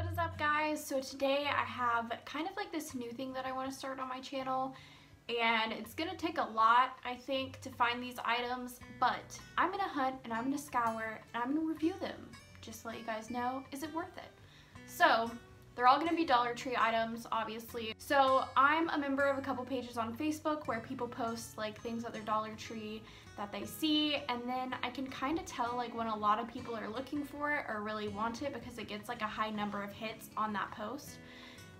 What is up, guys? So today I have kind of like this new thing that I want to start on my channel, and it's gonna take a lot, I think, to find these items, but I'm gonna hunt and I'm gonna scour and I'm gonna review them just to let you guys know, is it worth it? So they're all gonna be Dollar Tree items, obviously. So I'm a member of a couple pages on Facebook where people post like things at their Dollar Tree that they see, and then I can kind of tell like when a lot of people are looking for it or really want it because it gets like a high number of hits on that post.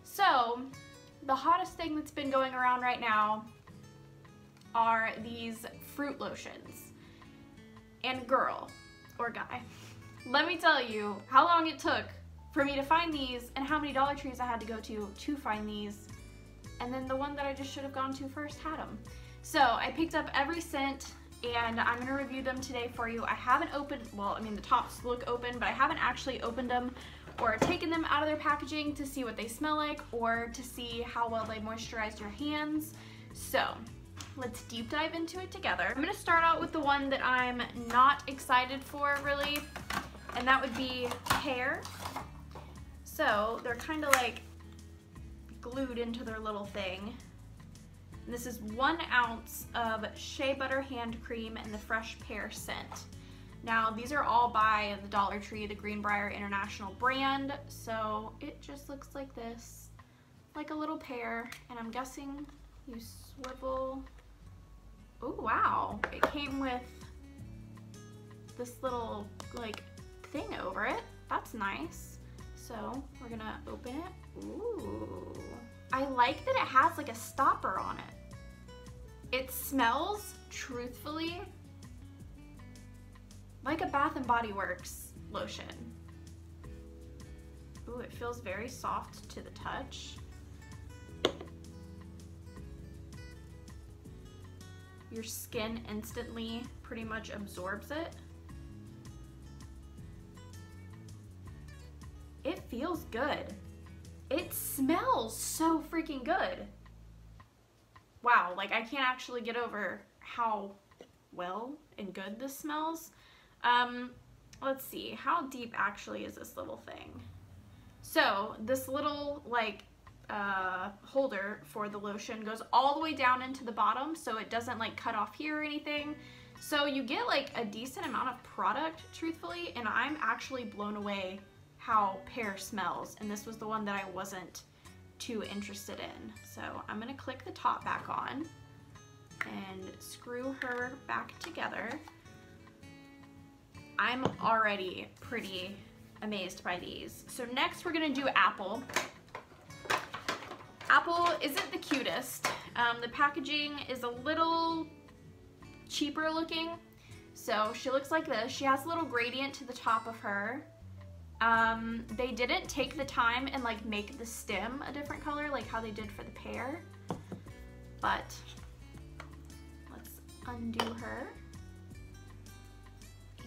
So the hottest thing that's been going around right now are these fruit lotions. And girl, or guy, let me tell you how long it took for me to find these and how many Dollar Trees I had to go to find these, and then the one that I just should have gone to first had them. So I picked up every scent and I'm gonna review them today for you. I haven't opened, well, I mean the tops look open, but I haven't actually opened them or taken them out of their packaging to see what they smell like or to see how well they moisturize your hands. So let's deep dive into it together. I'm gonna start out with the one that I'm not excited for really, and that would be pear. So they're kind of like glued into their little thing. And this is 1 ounce of shea butter hand cream and the fresh pear scent. Now these are all by the Dollar Tree, the Greenbrier International brand. So it just looks like this, like a little pear. And I'm guessing you swivel. Oh wow, it came with this little like thing over it. That's nice. So we're gonna open it. Ooh. I like that it has like a stopper on it. It smells, truthfully, like a Bath and Body Works lotion. Ooh, it feels very soft to the touch. Your skin instantly pretty much absorbs it. It feels good. It smells so freaking good. Wow, like I can't actually get over how well and good this smells. Let's see, how deep actually is this little thing? So this little like holder for the lotion goes all the way down into the bottom, so it doesn't like cut off here or anything. So you get like a decent amount of product, truthfully, and I'm actually blown away how pear smells, and this was the one that I wasn't too interested in. So I'm gonna click the top back on and screw her back together. I'm already pretty amazed by these. So next we're gonna do apple. Apple isn't the cutest. The packaging is a little cheaper looking. So she looks like this. She has a little gradient to the top of her. They didn't take the time and like make the stem a different color like how they did for the pear, but let's undo her,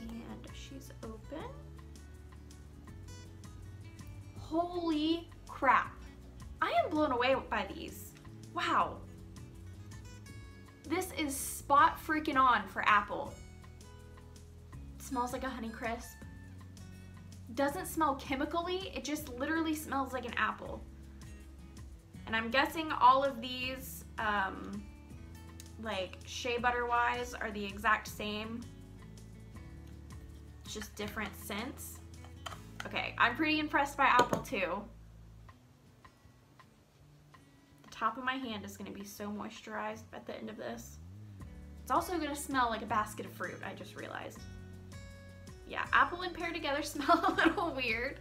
and she's open. Holy crap, I am blown away by these. Wow, this is spot freaking on for apple. It smells like a Honeycrisp. Doesn't smell chemically, it just literally smells like an apple. And I'm guessing all of these, like shea butter wise, are the exact same, just different scents. Okay, I'm pretty impressed by apple too. The top of my hand is gonna be so moisturized at the end of this. It's also gonna smell like a basket of fruit, I just realized. Yeah, apple and pear together smell a little weird.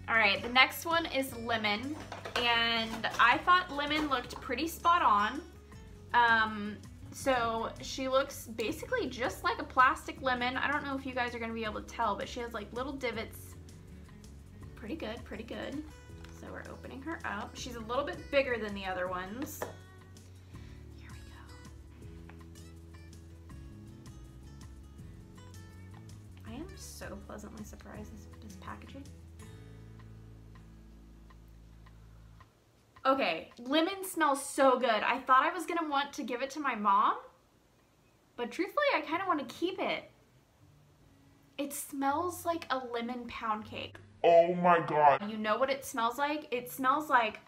All right, the next one is lemon, and I thought lemon looked pretty spot on. So she looks basically just like a plastic lemon. I don't know if you guys are gonna be able to tell, but she has like little divots. Pretty good, pretty good. So we're opening her up. She's a little bit bigger than the other ones. So pleasantly surprised with this packaging. Okay, lemon smells so good. I thought I was gonna want to give it to my mom, but truthfully I kind of want to keep it. It smells like a lemon pound cake. Oh my god. You know what it smells like? It smells like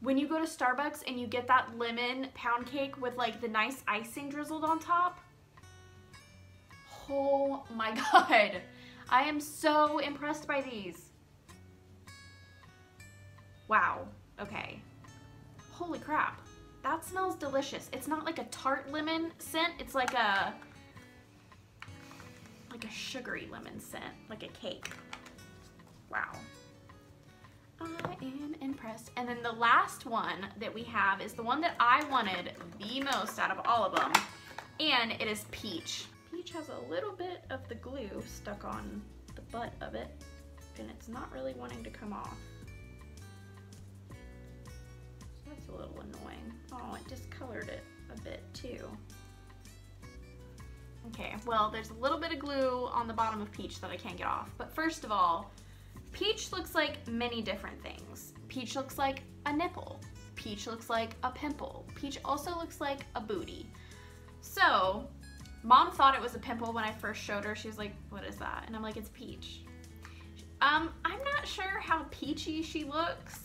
when you go to Starbucks and you get that lemon pound cake with like the nice icing drizzled on top. Oh my god. I am so impressed by these. Wow. Okay. Holy crap. That smells delicious. It's not like a tart lemon scent. It's like a sugary lemon scent, like a cake. Wow. I am impressed. And then the last one that we have is the one that I wanted the most out of all of them, and it is peach. Peach has a little bit of the glue stuck on the butt of it, and it's not really wanting to come off. So that's a little annoying. Oh, it discolored it a bit too. Okay, well, there's a little bit of glue on the bottom of peach that I can't get off. But first of all, peach looks like many different things. Peach looks like a nipple. Peach looks like a pimple. Peach also looks like a booty. So, Mom thought it was a pimple when I first showed her. She was like, what is that? And I'm like, it's peach. I'm not sure how peachy she looks,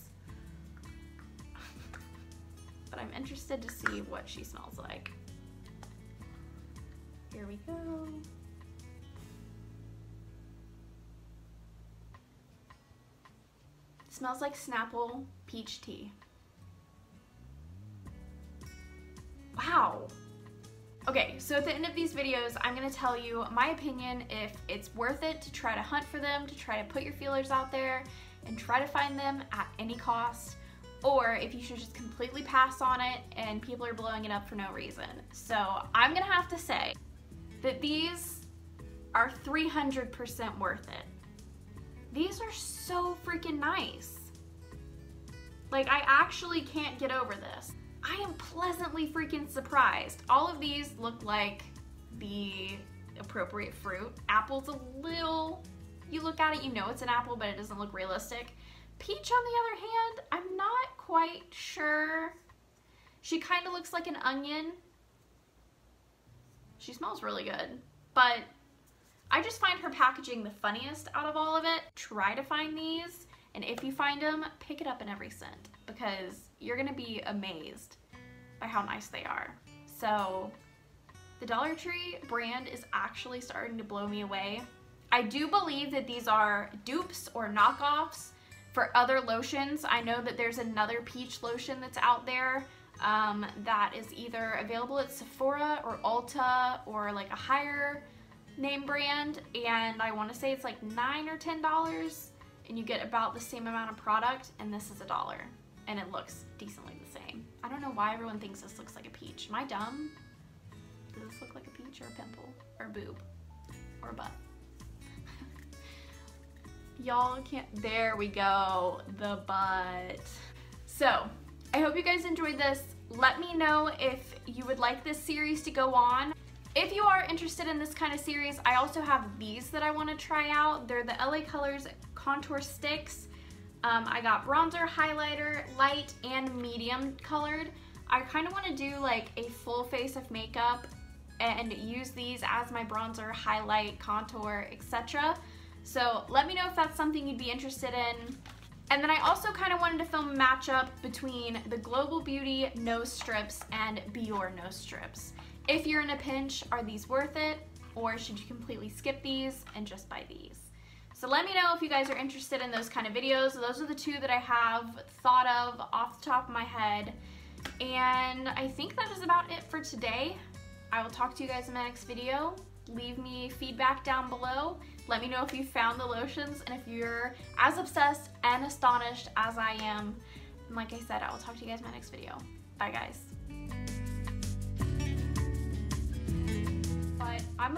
but I'm interested to see what she smells like. Here we go. It smells like Snapple peach tea. Wow. Okay, so at the end of these videos, I'm gonna tell you my opinion if it's worth it to try to hunt for them, to try to put your feelers out there and try to find them at any cost, or if you should just completely pass on it and people are blowing it up for no reason. So I'm gonna have to say that these are 300% worth it. These are so freaking nice. Like, I actually can't get over this. I am pleasantly freaking surprised. All of these look like the appropriate fruit. Apple's a little, you look at it, you know it's an apple, but it doesn't look realistic. Peach, on the other hand, I'm not quite sure. She kind of looks like an onion. She smells really good, but I just find her packaging the funniest out of all of it. Try to find these, and if you find them, pick it up in every scent, because you're gonna be amazed by how nice they are. So the Dollar Tree brand is actually starting to blow me away. I do believe that these are dupes or knockoffs for other lotions. I know that there's another peach lotion that's out there that is either available at Sephora or Ulta or like a higher name brand, and I want to say it's like $9 or $10 and you get about the same amount of product, and this is $1 and it looks decently the same. I don't know why everyone thinks this looks like a peach. Am I dumb? Does this look like a peach or a pimple or a boob or a butt? Y'all can't, there we go, the butt. So I hope you guys enjoyed this. Let me know if you would like this series to go on. If you are interested in this kind of series, I also have these that I want to try out. They're the LA Colors contour sticks. I got bronzer, highlighter, light and medium colored. I kind of want to do like a full face of makeup and use these as my bronzer, highlight, contour, etc. So let me know if that's something you'd be interested in. And then I also kind of wanted to film a matchup between the Global Beauty nose strips and Biore nose strips. If you're in a pinch, are these worth it? Or should you completely skip these and just buy these? So let me know if you guys are interested in those kind of videos. Those are the two that I have thought of off the top of my head. And I think that is about it for today. I will talk to you guys in my next video. Leave me feedback down below. Let me know if you found the lotions and if you're as obsessed and astonished as I am. And like I said, I will talk to you guys in my next video. Bye, guys. But I'm